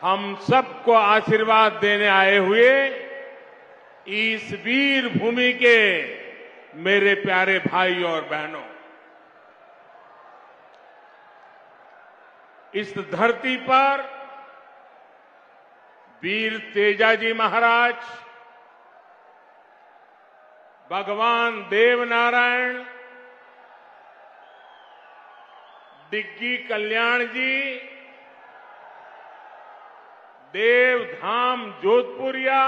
हम सबको आशीर्वाद देने आए हुए इस वीर भूमि के मेरे प्यारे भाई और बहनों, इस धरती पर वीर तेजाजी महाराज, भगवान देवनारायण, डिग्गी कल्याण जी, देवधाम जोधपुरिया,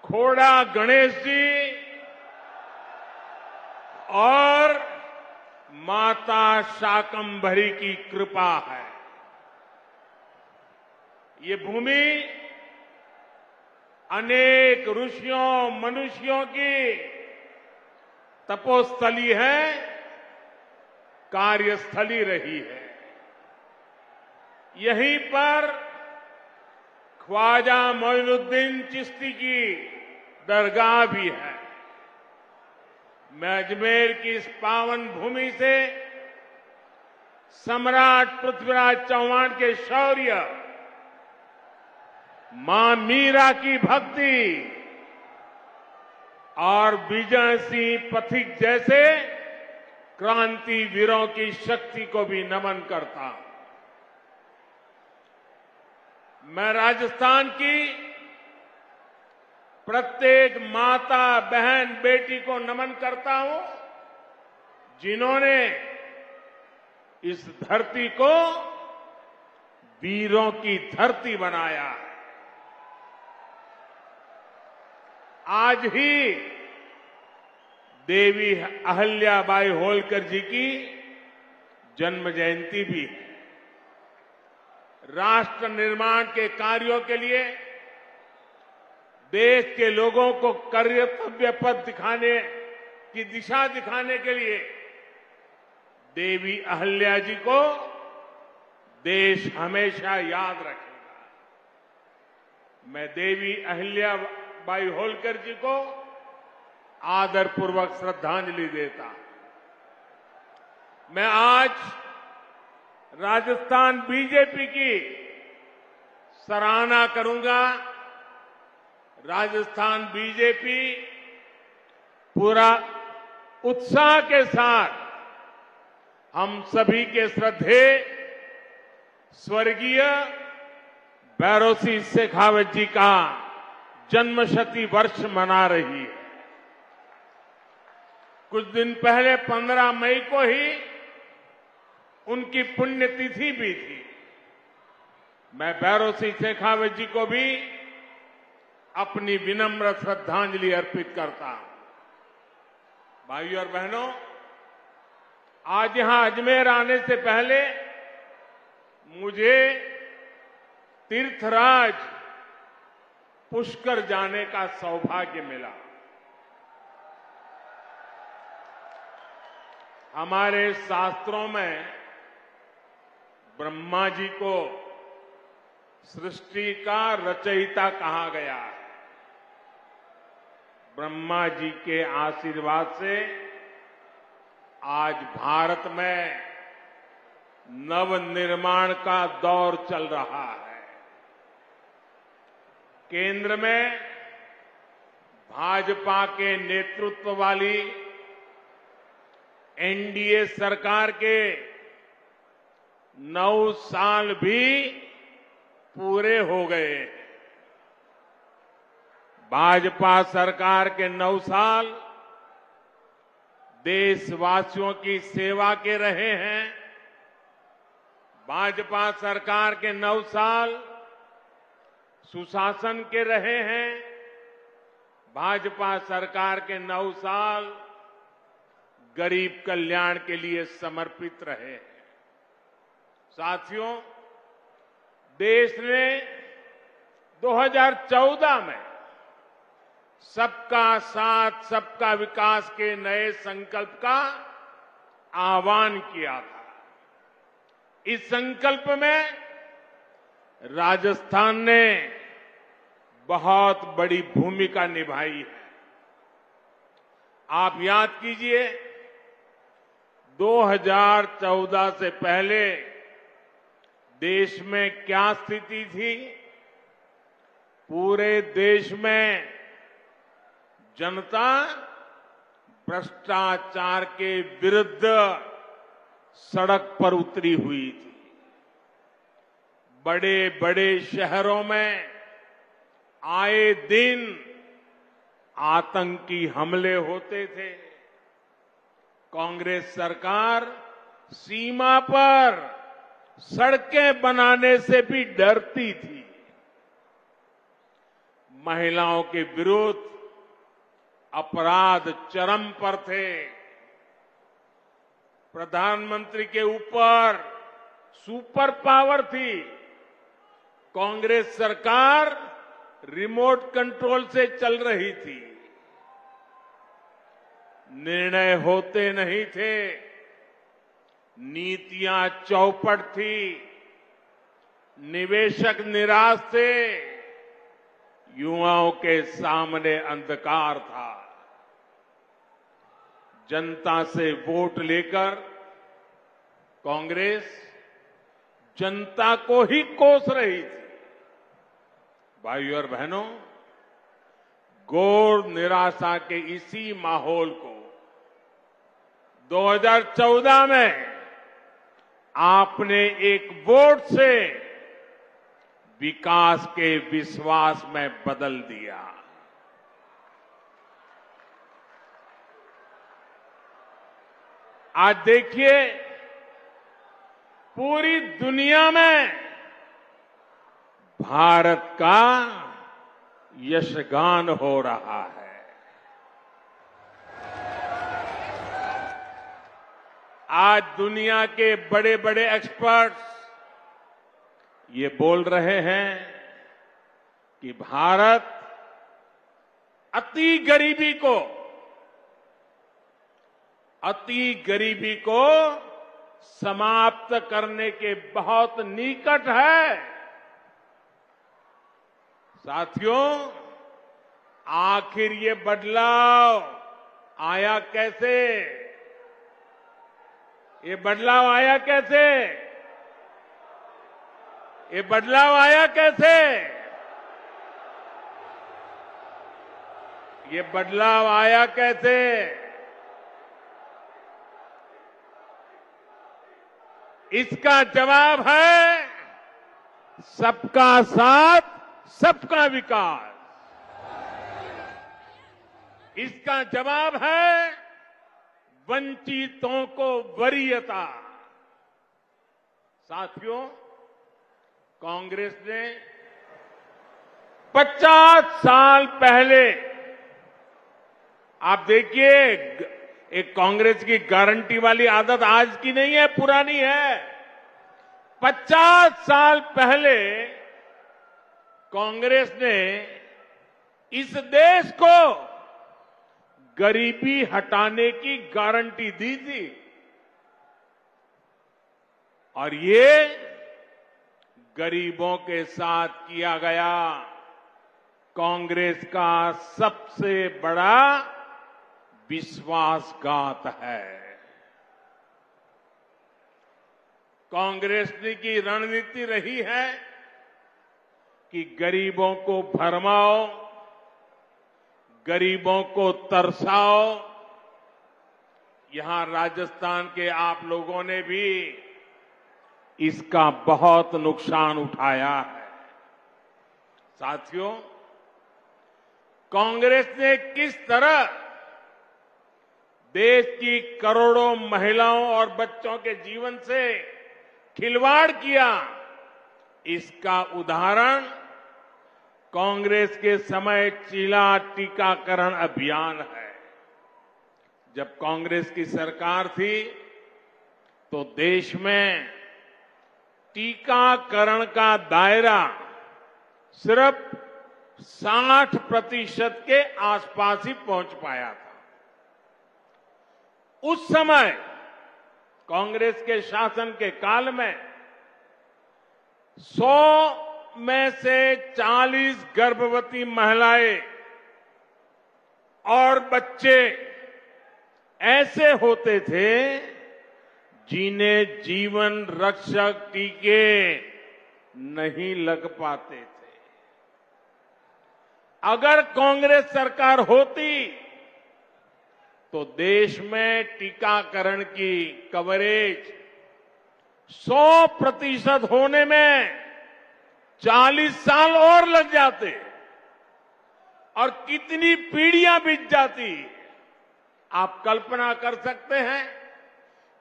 खोड़ा गणेश जी और माता शाकंभरी की कृपा है। ये भूमि अनेक ऋषियों मनुष्यों की तपोस्थली है, कार्यस्थली रही है। यहीं पर ख्वाजा मोइनुद्दीन चिश्ती की दरगाह भी है। मैं अजमेर की इस पावन भूमि से सम्राट पृथ्वीराज चौहान के शौर्य, मां मीरा की भक्ति और विजय सिंह पथिक जैसे क्रांति वीरों की शक्ति को भी नमन करता हूं। मैं राजस्थान की प्रत्येक माता, बहन, बेटी को नमन करता हूं, जिन्होंने इस धरती को वीरों की धरती बनाया। आज ही देवी अहल्याबाई होलकर जी की जन्म जयंती भी है। राष्ट्र निर्माण के कार्यों के लिए देश के लोगों को कर्तव्य पथ दिखाने की दिशा दिखाने के लिए देवी अहल्या जी को देश हमेशा याद रखेगा। मैं देवी अहल्याबाई होलकर जी को आदरपूर्वक श्रद्धांजलि देता। मैं आज राजस्थान बीजेपी की सराहना करूंगा। राजस्थान बीजेपी पूरा उत्साह के साथ हम सभी के श्रद्धेय स्वर्गीय भैरों सिंह शेखावत जी का जन्मशती वर्ष मना रही है। कुछ दिन पहले 15 मई को ही उनकी पुण्यतिथि भी थी। मैं भैरों सिंह शेखावत जी को भी अपनी विनम्र श्रद्धांजलि अर्पित करता हूं। भाइयों और बहनों, आज यहां अजमेर आने से पहले मुझे तीर्थराज पुष्कर जाने का सौभाग्य मिला। हमारे शास्त्रों में ब्रह्मा जी को सृष्टि का रचयिता कहा गया है। ब्रह्मा जी के आशीर्वाद से आज भारत में नवनिर्माण का दौर चल रहा है। केंद्र में भाजपा के नेतृत्व वाली एनडीए सरकार के 9 साल भी पूरे हो गए। भाजपा सरकार के 9 साल देशवासियों की सेवा के रहे हैं। भाजपा सरकार के 9 साल सुशासन के रहे हैं। भाजपा सरकार के 9 साल गरीब कल्याण के लिए समर्पित रहे हैं। साथियों, देश ने 2014 में सबका साथ सबका विकास के नए संकल्प का आह्वान किया था। इस संकल्प में राजस्थान ने बहुत बड़ी भूमिका निभाई है। आप याद कीजिए, 2014 से पहले देश में क्या स्थिति थी? पूरे देश में जनता भ्रष्टाचार के विरुद्ध सड़क पर उतरी हुई थी। बड़े बड़े शहरों में आए दिन आतंकी हमले होते थे। कांग्रेस सरकार सीमा पर सड़कें बनाने से भी डरती थी। महिलाओं के विरुद्ध अपराध चरम पर थे। प्रधानमंत्री के ऊपर सुपर पावर थी। कांग्रेस सरकार रिमोट कंट्रोल से चल रही थी। निर्णय होते नहीं थे। नीतियां चौपट थी। निवेशक निराश थे। युवाओं के सामने अंधकार था। जनता से वोट लेकर कांग्रेस जनता को ही कोस रही थी। भाइयों और बहनों, घोर निराशा के इसी माहौल को 2014 में आपने एक वोट से विकास के विश्वास में बदल दिया। आज देखिए, पूरी दुनिया में भारत का यशगान हो रहा है। आज दुनिया के बड़े बड़े एक्सपर्ट्स ये बोल रहे हैं कि भारत अति गरीबी को समाप्त करने के बहुत निकट है। साथियों, आखिर ये बदलाव आया कैसे? ये बदलाव आया कैसे? ये बदलाव आया कैसे? ये बदलाव आया कैसे? इसका जवाब है सबका साथ, सबका विकास। इसका जवाब है वंचितों को वरीयता। साथियों, कांग्रेस ने 50 साल पहले, आप देखिए, एक कांग्रेस की गारंटी वाली आदत आज की नहीं है, पुरानी है। 50 साल पहले कांग्रेस ने इस देश को गरीबी हटाने की गारंटी दी थी। और ये गरीबों के साथ किया गया कांग्रेस का सबसे बड़ा विश्वासघात है। कांग्रेस की रणनीति रही है कि गरीबों को भरमाओ, गरीबों को तरसाओ। यहां राजस्थान के आप लोगों ने भी इसका बहुत नुकसान उठाया है। साथियों, कांग्रेस ने किस तरह देश की करोड़ों महिलाओं और बच्चों के जीवन से खिलवाड़ किया, इसका उदाहरण कांग्रेस के समय चीला टीकाकरण अभियान है। जब कांग्रेस की सरकार थी तो देश में टीकाकरण का दायरा सिर्फ 60% के आसपास ही पहुंच पाया था। उस समय कांग्रेस के शासन के काल में 100 में से 40 गर्भवती महिलाएं और बच्चे ऐसे होते थे जिन्हें जीवन रक्षक टीके नहीं लग पाते थे। अगर कांग्रेस सरकार होती तो देश में टीकाकरण की कवरेज 100% होने में 40 साल और लग जाते और कितनी पीढ़ियां बीत जाती। आप कल्पना कर सकते हैं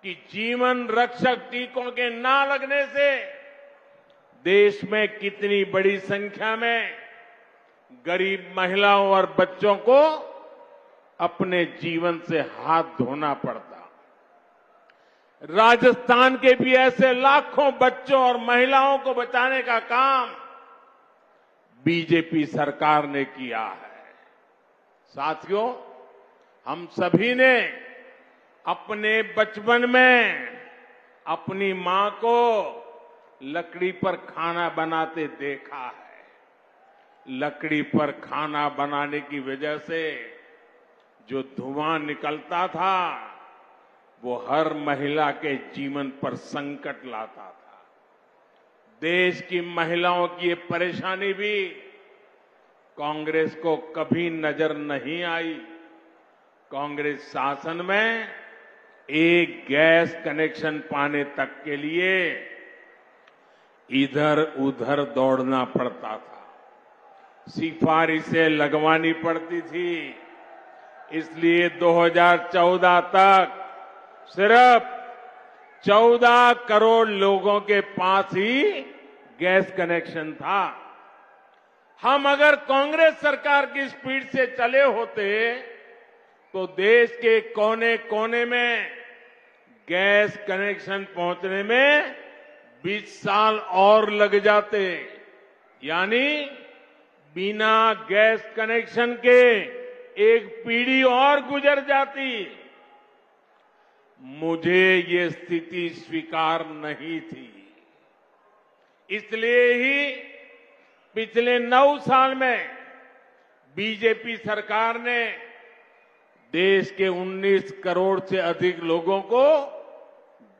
कि जीवन रक्षक टीकों के ना लगने से देश में कितनी बड़ी संख्या में गरीब महिलाओं और बच्चों को अपने जीवन से हाथ धोना पड़ता। राजस्थान के भी ऐसे लाखों बच्चों और महिलाओं को बचाने का काम बीजेपी सरकार ने किया है। साथियों, हम सभी ने अपने बचपन में अपनी मां को लकड़ी पर खाना बनाते देखा है। लकड़ी पर खाना बनाने की वजह से जो धुआं निकलता था वो हर महिला के जीवन पर संकट लाता था। देश की महिलाओं की ये परेशानी भी कांग्रेस को कभी नजर नहीं आई। कांग्रेस शासन में एक गैस कनेक्शन पाने तक के लिए इधर उधर दौड़ना पड़ता था, सिफारिशें लगवानी पड़ती थी। इसलिए 2014 तक सिर्फ 14 करोड़ लोगों के पास ही गैस कनेक्शन था। हम अगर कांग्रेस सरकार की स्पीड से चले होते तो देश के कोने कोने में गैस कनेक्शन पहुंचने में 20 साल और लग जाते। यानी बिना गैस कनेक्शन के एक पीढ़ी और गुजर जाती। मुझे ये स्थिति स्वीकार नहीं थी। इसलिए ही पिछले 9 साल में बीजेपी सरकार ने देश के 19 करोड़ से अधिक लोगों को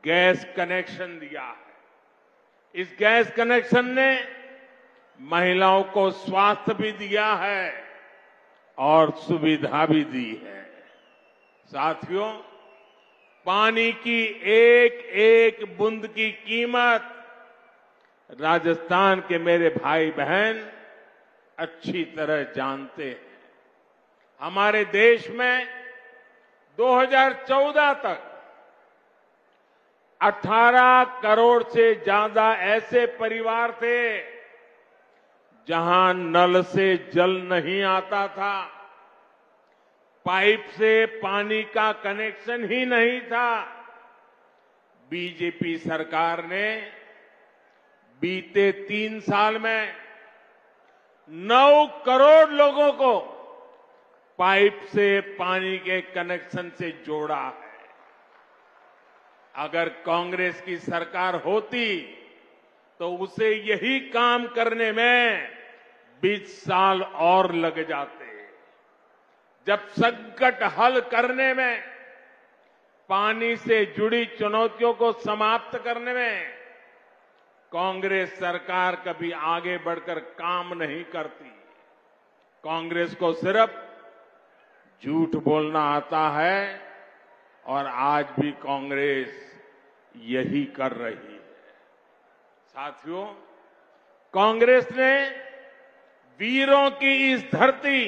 गैस कनेक्शन दिया है। इस गैस कनेक्शन ने महिलाओं को स्वास्थ्य भी दिया है और सुविधा भी दी है। साथियों, पानी की एक एक बूंद की कीमत राजस्थान के मेरे भाई बहन अच्छी तरह जानते हैं। हमारे देश में 2014 तक 18 करोड़ से ज्यादा ऐसे परिवार थे जहां नल से जल नहीं आता था, पाइप से पानी का कनेक्शन ही नहीं था। बीजेपी सरकार ने बीते 3 साल में 9 करोड़ लोगों को पाइप से पानी के कनेक्शन से जोड़ा है। अगर कांग्रेस की सरकार होती तो उसे यही काम करने में 20 साल और लग जाते। जब संकट हल करने में, पानी से जुड़ी चुनौतियों को समाप्त करने में कांग्रेस सरकार कभी आगे बढ़कर काम नहीं करती। कांग्रेस को सिर्फ झूठ बोलना आता है और आज भी कांग्रेस यही कर रही है। साथियों, कांग्रेस ने वीरों की इस धरती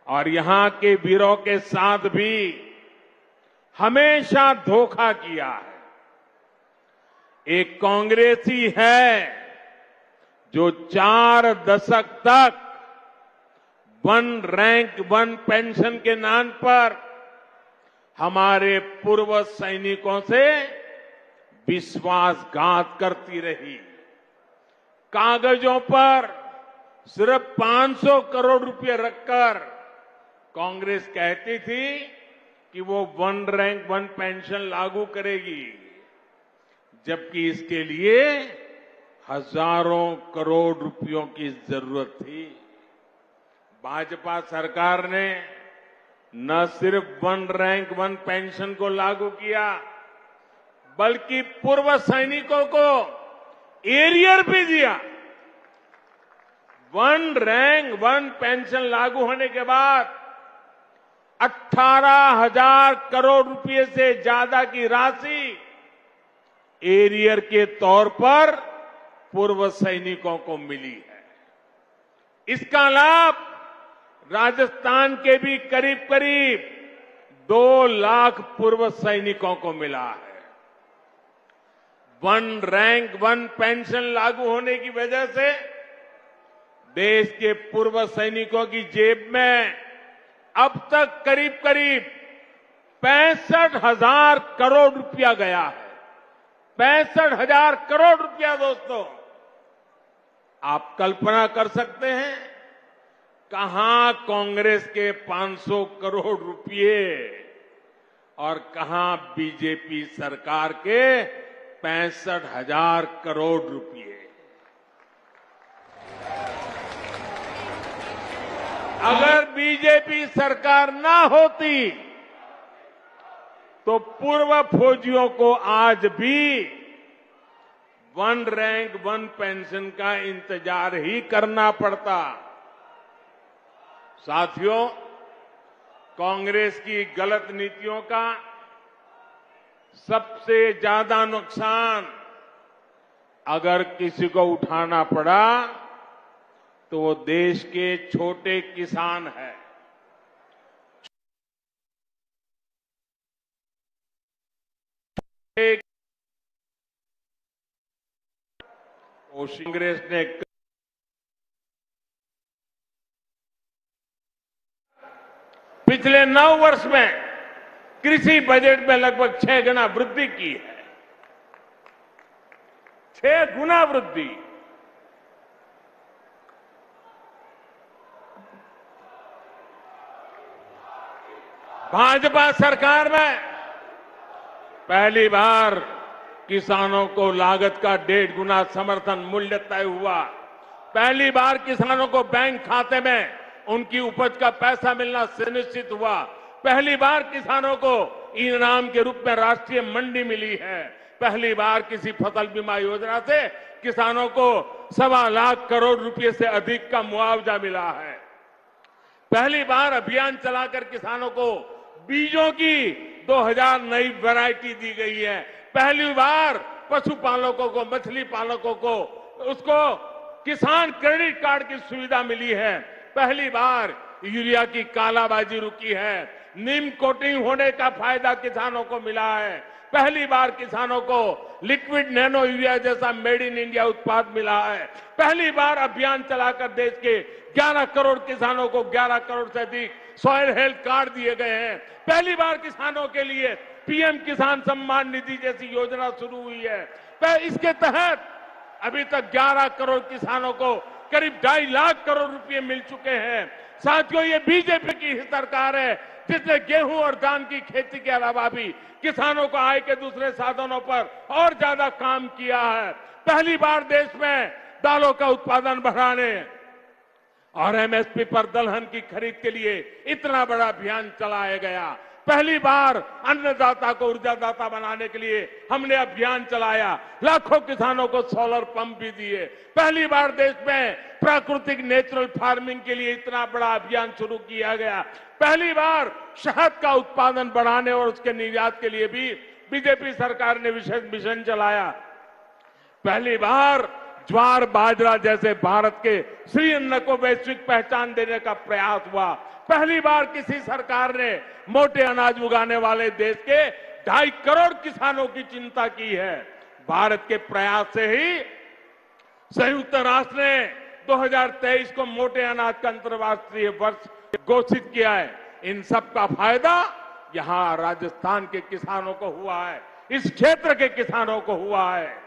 और यहां के वीरों के साथ भी हमेशा धोखा किया है। एक कांग्रेसी है जो 4 दशक तक 1 रैंक 1 पेंशन के नाम पर हमारे पूर्व सैनिकों से विश्वासघात करती रही। कागजों पर सिर्फ 500 करोड़ रुपए रखकर कांग्रेस कहती थी कि वो 1 रैंक 1 पेंशन लागू करेगी, जबकि इसके लिए हजारों करोड़ रुपयों की जरूरत थी। भाजपा सरकार ने न सिर्फ 1 रैंक 1 पेंशन को लागू किया, बल्कि पूर्व सैनिकों को एरियर भी दिया। वन रैंक वन पेंशन लागू होने के बाद 18,000 करोड़ रुपए से ज्यादा की राशि एरियर के तौर पर पूर्व सैनिकों को मिली है। इसका लाभ राजस्थान के भी करीब करीब 2 लाख पूर्व सैनिकों को मिला है। वन रैंक वन पेंशन लागू होने की वजह से देश के पूर्व सैनिकों की जेब में अब तक करीब करीब 65,000 करोड़ रुपया गया है। 65,000 करोड़ रुपया दोस्तों, आप कल्पना कर सकते हैं कहां कांग्रेस के 500 करोड़ रुपए और कहां बीजेपी सरकार के 65,000 करोड़ रुपए। अगर बीजेपी सरकार ना होती तो पूर्व फौजियों को आज भी वन रैंक वन पेंशन का इंतजार ही करना पड़ता। साथियों, कांग्रेस की गलत नीतियों का सबसे ज्यादा नुकसान अगर किसी को उठाना पड़ा तो वो देश के छोटे किसान हैं। कांग्रेस ने पिछले 9 वर्ष में कृषि बजट में लगभग 6 गुना वृद्धि की है। 6 गुना वृद्धि। भाजपा सरकार में पहली बार किसानों को लागत का 1.5 गुना समर्थन मूल्य तय हुआ। पहली बार किसानों को बैंक खाते में उनकी उपज का पैसा मिलना सुनिश्चित हुआ। पहली बार किसानों को इनाम के रूप में राष्ट्रीय मंडी मिली है। पहली बार किसी फसल बीमा योजना से किसानों को 1.25 लाख करोड़ रुपए से अधिक का मुआवजा मिला है। पहली बार अभियान चलाकर किसानों को बीजों की 2000 नई वैरायटी दी गई है। पहली बार पशुपालकों को, मछली पालकों को उसको किसान क्रेडिट कार्ड की सुविधा मिली है। पहली बार यूरिया की कालाबाजी रुकी है। नीम कोटिंग होने का फायदा किसानों को मिला है। पहली बार किसानों को लिक्विड नैनो यूरिया जैसा मेड इन इंडिया उत्पाद मिला है। पहली बार अभियान चलाकर देश के 11 करोड़ किसानों को 11 करोड़ से अधिक सॉइल हेल्थ कार्ड दिए गए हैं। पहली बार किसानों के लिए पीएम किसान सम्मान निधि जैसी योजना शुरू हुई है। इसके तहत अभी तक 11 करोड़ किसानों को करीब 2.5 लाख करोड़ रुपए मिल चुके हैं। साथियों, ये बीजेपी की ही सरकार है जिसने गेहूं और धान की खेती के अलावा भी किसानों को आय के दूसरे साधनों पर और ज्यादा काम किया है। पहली बार देश में दालों का उत्पादन बढ़ाने और एमएसपी पर दलहन की खरीद के लिए इतना बड़ा अभियान चलाया गया। पहली बार अन्नदाता को ऊर्जादाता बनाने के लिए हमने अभियान चलाया। लाखों किसानों को सोलर पंप भी दिए। पहली बार देश में प्राकृतिक नेचुरल फार्मिंग के लिए इतना बड़ा अभियान शुरू किया गया। पहली बार शहद का उत्पादन बढ़ाने और उसके निर्यात के लिए भी बीजेपी सरकार ने विशेष मिशन चलाया। पहली बार ज्वार बाजरा जैसे भारत के श्री अन्न को वैश्विक पहचान देने का प्रयास हुआ। पहली बार किसी सरकार ने मोटे अनाज उगाने वाले देश के 2.5 करोड़ किसानों की चिंता की है। भारत के प्रयास से ही संयुक्त राष्ट्र ने 2023 को मोटे अनाज का अंतर्राष्ट्रीय वर्ष घोषित किया है। इन सब का फायदा यहां राजस्थान के किसानों को हुआ है, इस क्षेत्र के किसानों को हुआ है।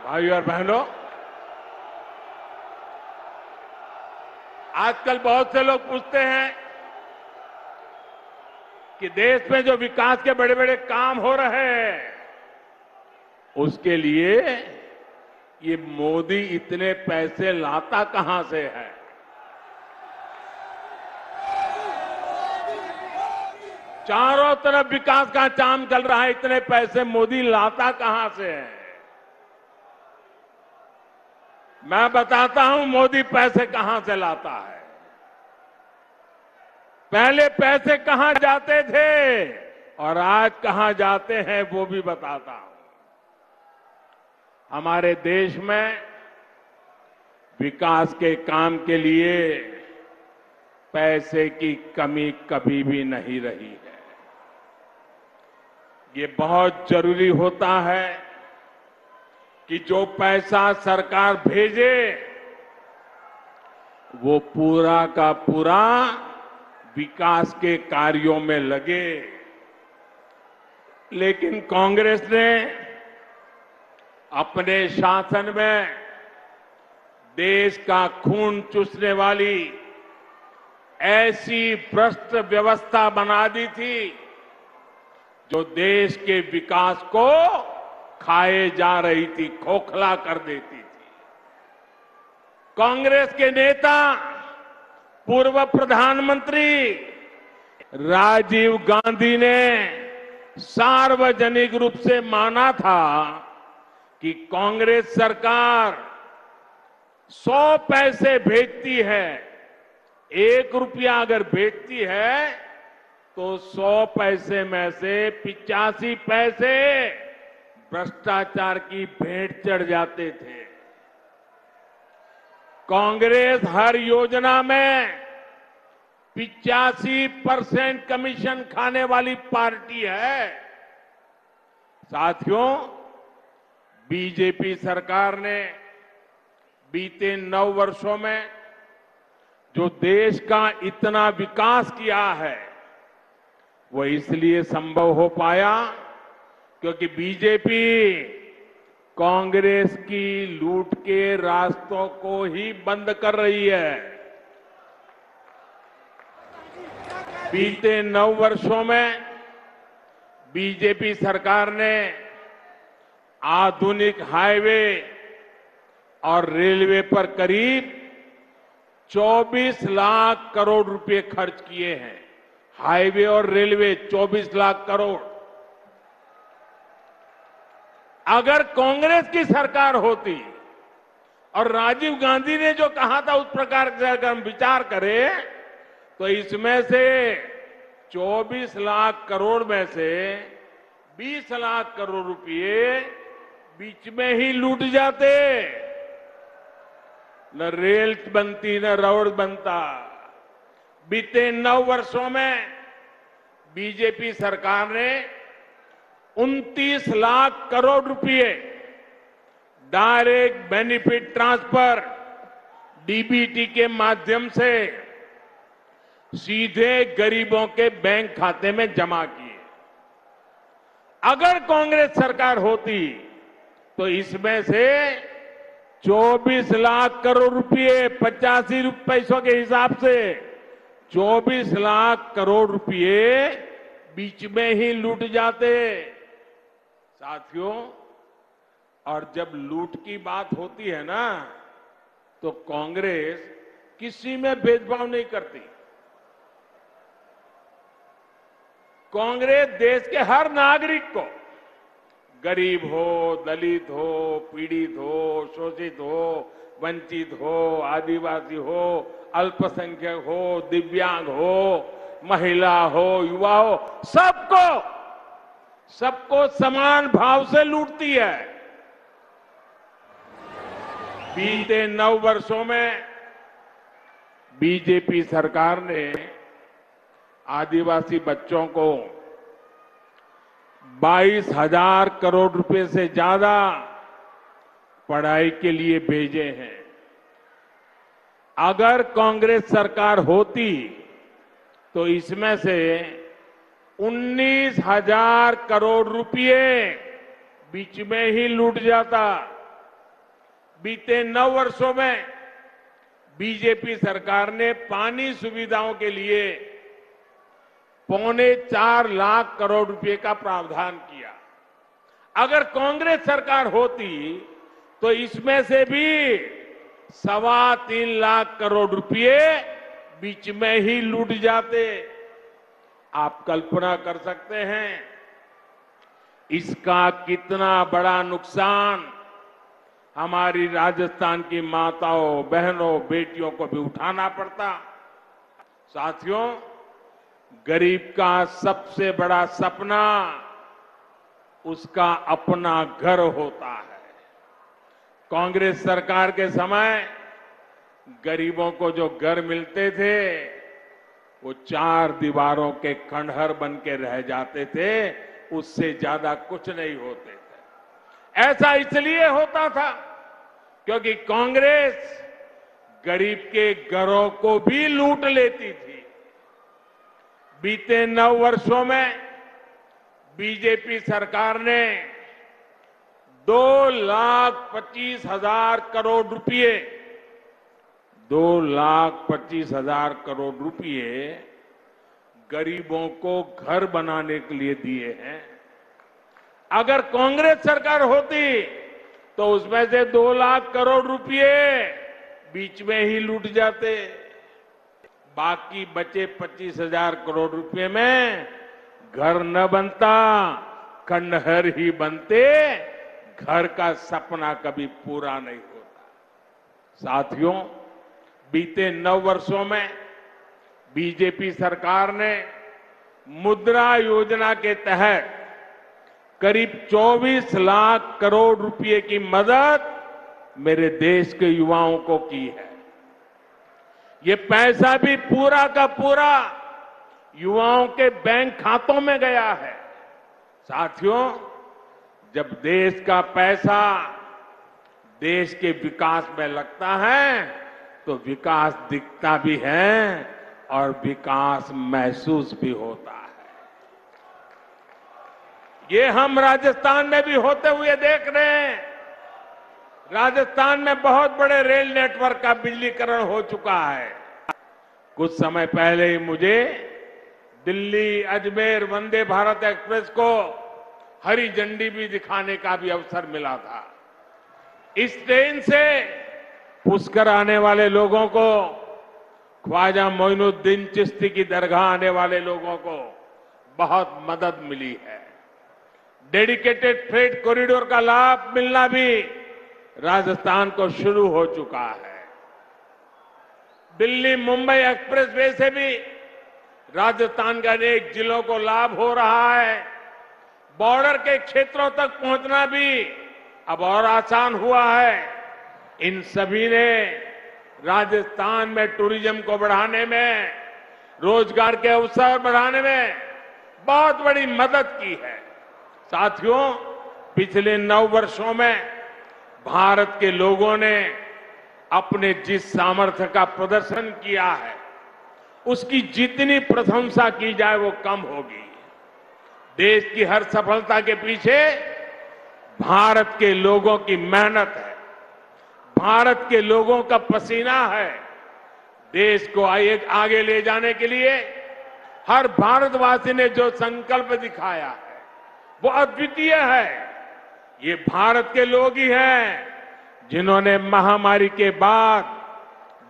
भाइयों और बहनों, आजकल बहुत से लोग पूछते हैं कि देश में जो विकास के बड़े बड़े काम हो रहे हैं उसके लिए ये मोदी इतने पैसे लाता कहां से है? चारों तरफ विकास का काम चल रहा है, इतने पैसे मोदी लाता कहां से है? मैं बताता हूं मोदी पैसे कहां से लाता है। पहले पैसे कहां जाते थे और आज कहां जाते हैं वो भी बताता हूं। हमारे देश में विकास के काम के लिए पैसे की कमी कभी भी नहीं रही है। ये बहुत जरूरी होता है कि जो पैसा सरकार भेजे वो पूरा का पूरा विकास के कार्यों में लगे। लेकिन कांग्रेस ने अपने शासन में देश का खून चूसने वाली ऐसी भ्रष्ट व्यवस्था बना दी थी जो देश के विकास को खाए जा रही थी, खोखला कर देती थी। कांग्रेस के नेता पूर्व प्रधानमंत्री राजीव गांधी ने सार्वजनिक रूप से माना था कि कांग्रेस सरकार 100 पैसे भेजती है, 1 रुपया अगर भेजती है तो 100 पैसे में से 85 पैसे भ्रष्टाचार की भेंट चढ़ जाते थे। कांग्रेस हर योजना में 85% कमीशन खाने वाली पार्टी है। साथियों, बीजेपी सरकार ने बीते 9 वर्षों में जो देश का इतना विकास किया है वो इसलिए संभव हो पाया क्योंकि बीजेपी कांग्रेस की लूट के रास्तों को ही बंद कर रही है। बीते 9 वर्षों में बीजेपी सरकार ने आधुनिक हाईवे और रेलवे पर करीब 24 लाख करोड़ रुपए खर्च किए हैं। हाईवे और रेलवे 24 लाख करोड़। अगर कांग्रेस की सरकार होती और राजीव गांधी ने जो कहा था उस प्रकार से अगर हम विचार करें तो इसमें से 24 लाख करोड़ में से 20 लाख करोड़ रुपए बीच में ही लूट जाते। न रेल बनती न रोड बनता। बीते 9 वर्षों में बीजेपी सरकार ने 29 लाख करोड़ रुपए डायरेक्ट बेनिफिट ट्रांसफर डीबीटी के माध्यम से सीधे गरीबों के बैंक खाते में जमा किए। अगर कांग्रेस सरकार होती तो इसमें से 24 लाख करोड़ रुपए 85 पैसों के हिसाब से 24 लाख करोड़ रुपए बीच में ही लूट जाते। साथियों, और जब लूट की बात होती है ना तो कांग्रेस किसी में भेदभाव नहीं करती। कांग्रेस देश के हर नागरिक को, गरीब हो, दलित हो, पीड़ित हो, शोषित हो, वंचित हो, आदिवासी हो, अल्पसंख्यक हो, दिव्यांग हो, महिला हो, युवा हो, सबको समान भाव से लूटती है। बीते 9 वर्षों में बीजेपी सरकार ने आदिवासी बच्चों को 22,000 करोड़ रुपए से ज्यादा पढ़ाई के लिए भेजे हैं। अगर कांग्रेस सरकार होती तो इसमें से 19,000 करोड़ रुपए बीच में ही लूट जाता। बीते 9 वर्षों में बीजेपी सरकार ने पानी सुविधाओं के लिए 4.25 लाख करोड़ रुपए का प्रावधान किया। अगर कांग्रेस सरकार होती तो इसमें से भी 3.25 लाख करोड़ रुपए बीच में ही लूट जाते। आप कल्पना कर सकते हैं इसका कितना बड़ा नुकसान हमारी राजस्थान की माताओं, बहनों, बेटियों को भी उठाना पड़ता। साथियों, गरीब का सबसे बड़ा सपना उसका अपना घर होता है। कांग्रेस सरकार के समय गरीबों को जो घर मिलते थे वो 4 दीवारों के खंडहर बन के रह जाते थे, उससे ज्यादा कुछ नहीं होते थे। ऐसा इसलिए होता था क्योंकि कांग्रेस गरीब के घरों को भी लूट लेती थी। बीते 9 वर्षों में बीजेपी सरकार ने 2,25,000 करोड़ रुपए 2,25,000 करोड़ रुपए गरीबों को घर बनाने के लिए दिए हैं। अगर कांग्रेस सरकार होती तो उसमें से 2 लाख करोड़ रुपए बीच में ही लूट जाते। बाकी बचे 25,000 करोड़ रुपए में घर न बनता, खंडहर ही बनते। घर का सपना कभी पूरा नहीं होता। साथियों, बीते 9 वर्षों में बीजेपी सरकार ने मुद्रा योजना के तहत करीब 24 लाख करोड़ रुपए की मदद मेरे देश के युवाओं को की है। ये पैसा भी पूरा का पूरा युवाओं के बैंक खातों में गया है। साथियों, जब देश का पैसा देश के विकास में लगता है तो विकास दिखता भी है और विकास महसूस भी होता है। ये हम राजस्थान में भी होते हुए देख रहे हैं। राजस्थान में बहुत बड़े रेल नेटवर्क का बिजलीकरण हो चुका है। कुछ समय पहले ही मुझे दिल्ली अजमेर वंदे भारत एक्सप्रेस को हरी झंडी भी दिखाने का भी अवसर मिला था। इस ट्रेन से पुष्कर आने वाले लोगों को, ख्वाजा मोइनुद्दीन चिश्ती की दरगाह आने वाले लोगों को बहुत मदद मिली है। डेडिकेटेड फ्रेट कॉरिडोर का लाभ मिलना भी राजस्थान को शुरू हो चुका है। दिल्ली मुंबई एक्सप्रेस वे से भी राजस्थान के अनेक जिलों को लाभ हो रहा है। बॉर्डर के क्षेत्रों तक पहुंचना भी अब और आसान हुआ है। इन सभी ने राजस्थान में टूरिज्म को बढ़ाने में, रोजगार के अवसर बढ़ाने में बहुत बड़ी मदद की है। साथियों, पिछले 9 वर्षों में भारत के लोगों ने अपने जिस सामर्थ्य का प्रदर्शन किया है उसकी जितनी प्रशंसा की जाए वो कम होगी। देश की हर सफलता के पीछे भारत के लोगों की मेहनत है, भारत के लोगों का पसीना है। देश को आगे ले जाने के लिए हर भारतवासी ने जो संकल्प दिखाया है वो अद्वितीय है। ये भारत के लोग ही हैं जिन्होंने महामारी के बाद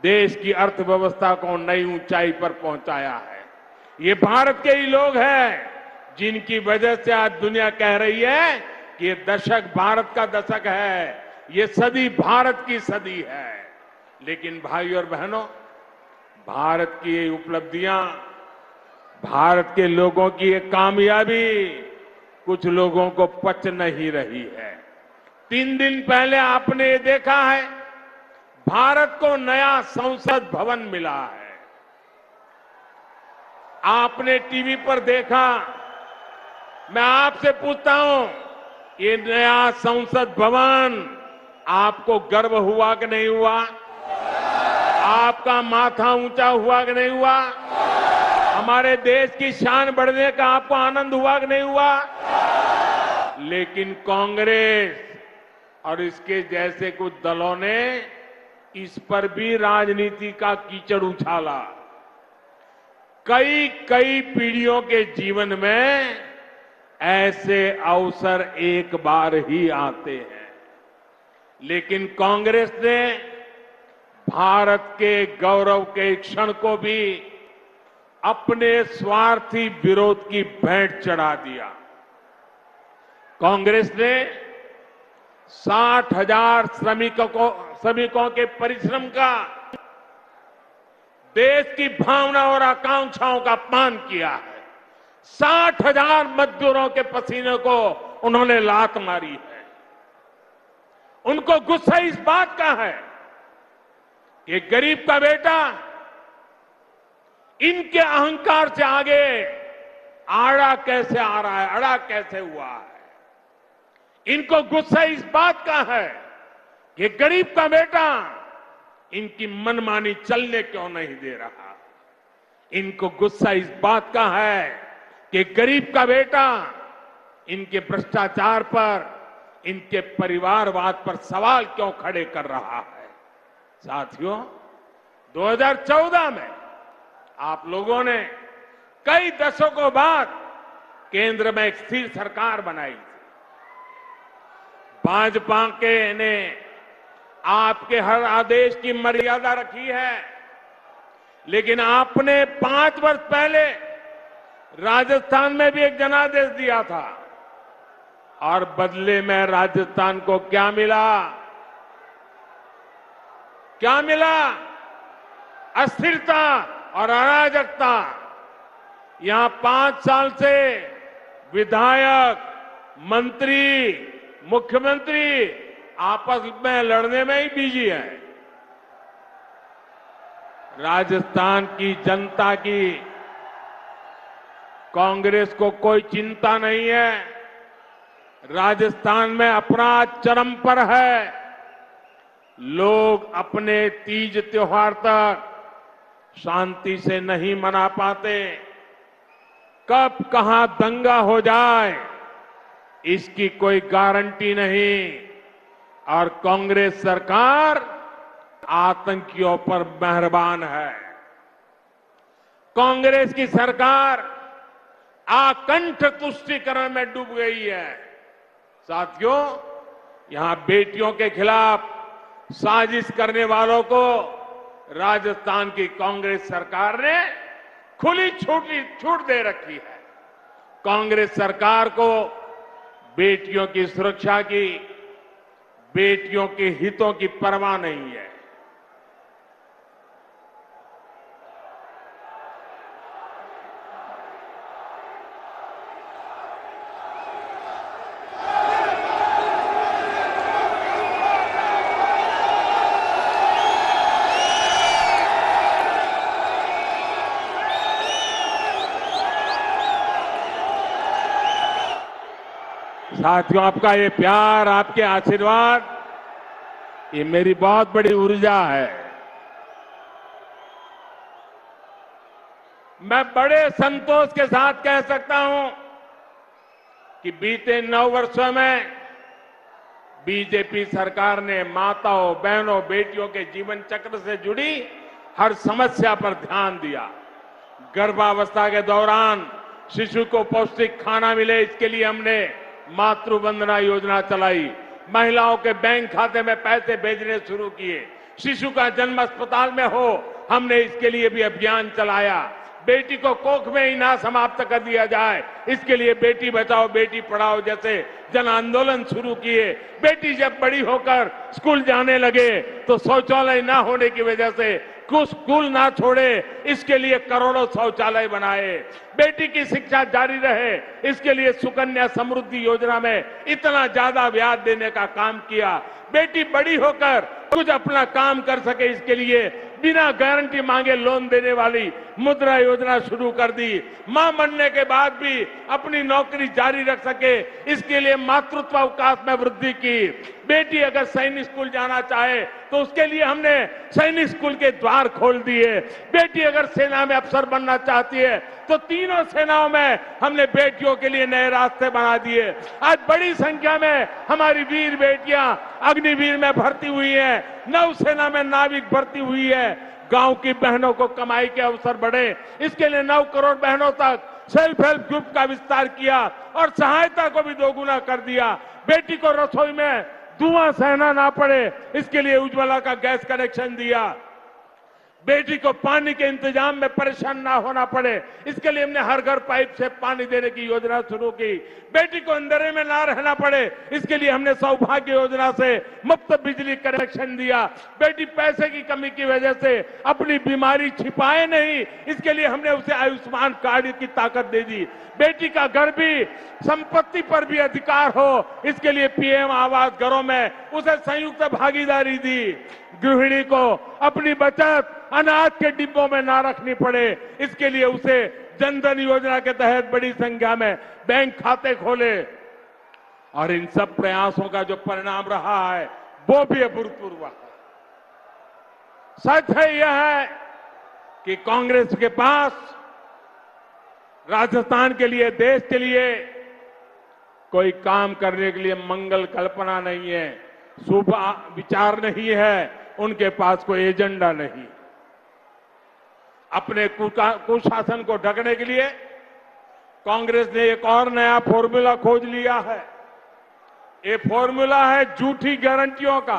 देश की अर्थव्यवस्था को नई ऊंचाई पर पहुंचाया है। ये भारत के ही लोग हैं जिनकी वजह से आज दुनिया कह रही है कि ये दशक भारत का दशक है, ये सदी भारत की सदी है। लेकिन भाई और बहनों, भारत की ये उपलब्धियां, भारत के लोगों की ये कामयाबी कुछ लोगों को पच नहीं रही है। 3 दिन पहले आपने ये देखा है, भारत को नया संसद भवन मिला है। आपने टीवी पर देखा। मैं आपसे पूछता हूं, ये नया संसद भवन आपको गर्व हुआ कि नहीं हुआ? आपका माथा ऊंचा हुआ कि नहीं हुआ? हमारे देश की शान बढ़ने का आपको आनंद हुआ कि नहीं हुआ? लेकिन कांग्रेस और इसके जैसे कुछ दलों ने इस पर भी राजनीति का कीचड़ उछाला। कई पीढ़ियों के जीवन में ऐसे अवसर एक बार ही आते हैं। लेकिन कांग्रेस ने भारत के गौरव के क्षण को भी अपने स्वार्थी विरोध की भेंट चढ़ा दिया। कांग्रेस ने 60,000 श्रमिकों के परिश्रम का, देश की भावना और आकांक्षाओं का अपमान किया है। 60,000 मजदूरों के पसीने को उन्होंने लात मारी है। उनको गुस्सा इस बात का है कि गरीब का बेटा इनके अहंकार से आगे आड़ा कैसे आ रहा है, अड़ा कैसे हुआ है। इनको गुस्सा इस बात का है कि गरीब का बेटा इनकी मनमानी चलने क्यों नहीं दे रहा। इनको गुस्सा इस बात का है कि गरीब का बेटा इनके भ्रष्टाचार पर, इनके परिवारवाद पर सवाल क्यों खड़े कर रहा है। साथियों, 2014 में आप लोगों ने कई दशकों बाद केंद्र में एक स्थिर सरकार बनाई थी। भाजपा के ने आपके हर आदेश की मर्यादा रखी है, लेकिन आपने 5 वर्ष पहले राजस्थान में भी एक जनादेश दिया था और बदले में राजस्थान को क्या मिला? क्या मिला? अस्थिरता और अराजकता। यहां 5 साल से विधायक, मंत्री, मुख्यमंत्री आपस में लड़ने में ही बिजी है। राजस्थान की जनता की कांग्रेस को कोई चिंता नहीं है। राजस्थान में अपराध चरम पर है। लोग अपने तीज त्योहार तक शांति से नहीं मना पाते। कब कहां दंगा हो जाए इसकी कोई गारंटी नहीं। और कांग्रेस सरकार आतंकियों पर मेहरबान है। कांग्रेस की सरकार आकंठ तुष्टीकरण में डूब गई है। साथियों, यहां बेटियों के खिलाफ साजिश करने वालों को राजस्थान की कांग्रेस सरकार ने खुली छूट दे रखी है। कांग्रेस सरकार को बेटियों की सुरक्षा की, बेटियों के हितों की परवाह नहीं है। साथियों, आपका ये प्यार, आपके आशीर्वाद, ये मेरी बहुत बड़ी ऊर्जा है। मैं बड़े संतोष के साथ कह सकता हूं कि बीते 9 वर्षों में बीजेपी सरकार ने माताओं, बहनों, बेटियों के जीवन चक्र से जुड़ी हर समस्या पर ध्यान दिया। गर्भावस्था के दौरान शिशु को पौष्टिक खाना मिले, इसके लिए हमने मातृ वंदना योजना चलाई। महिलाओं के बैंक खाते में पैसे भेजने शुरू किए। शिशु का जन्म अस्पताल में हो, हमने इसके लिए भी अभियान चलाया। बेटी को कोख में ही ना समाप्त कर दिया जाए, इसके लिए बेटी बचाओ बेटी पढ़ाओ जैसे जन आंदोलन शुरू किए। बेटी जब बड़ी होकर स्कूल जाने लगे तो शौचालय ना होने की वजह से कुछ स्कूल ना छोड़े, इसके लिए करोड़ों शौचालय बनाए। बेटी की शिक्षा जारी रहे, इसके लिए सुकन्या समृद्धि योजना में इतना ज्यादा ब्याज देने का काम किया। बेटी बड़ी होकर कुछ अपना काम कर सके, इसके लिए बिना गारंटी मांगे लोन देने वाली मुद्रा योजना शुरू कर दी। मां बनने के बाद भी अपनी नौकरी जारी रख सके, इसके लिए मातृत्व अवकाश में वृद्धि की। बेटी अगर सैनिक स्कूल जाना चाहे तो उसके लिए हमने सैनिक स्कूल के द्वार खोल दिए। बेटी अगर सेना में अफसर बनना चाहती है तो तीनों सेनाओं में हमने बेटियों के लिए नए रास्ते बना दिए। आज बड़ी संख्या में हमारी वीर बेटियां अग्निवीर में भर्ती हुई हैं, नौसेना में नाविक भर्ती हुई है। गांव की बहनों को कमाई के अवसर बढ़े, इसके लिए 9 करोड़ बहनों तक सेल्फ हेल्प ग्रुप का विस्तार किया और सहायता को भी दोगुना कर दिया। बेटी को रसोई में धुआं सहना ना पड़े, इसके लिए उज्ज्वला का गैस कनेक्शन दिया। बेटी को पानी के इंतजाम में परेशान ना होना पड़े, इसके लिए हमने हर घर पाइप से पानी देने की योजना शुरू की। बेटी को अंधेरे में ना रहना पड़े, इसके लिए हमने सौभाग्य योजना से मुफ्त बिजली कनेक्शन दिया। बेटी पैसे की कमी की वजह से अपनी बीमारी छिपाए नहीं, इसके लिए हमने उसे आयुष्मान कार्ड की ताकत दे दी। बेटी का घर भी, संपत्ति पर भी अधिकार हो, इसके लिए पीएम आवास घरों में उसे संयुक्त भागीदारी दी। गृहिणी को अपनी बचत अनाज के डिब्बों में ना रखनी पड़े, इसके लिए उसे जनधन योजना के तहत बड़ी संख्या में बैंक खाते खोले। और इन सब प्रयासों का जो परिणाम रहा है वो भी अभूतपूर्व है। सच है यह है कि कांग्रेस के पास राजस्थान के लिए, देश के लिए कोई काम करने के लिए मंगल कल्पना नहीं है, शुभ विचार नहीं है, उनके पास कोई एजेंडा नहीं। अपने कुशासन को ढकने के लिए कांग्रेस ने एक और नया फॉर्मूला खोज लिया है। ये फॉर्मूला है झूठी गारंटियों का।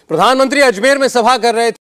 प्रधानमंत्री अजमेर में सभा कर रहे थे।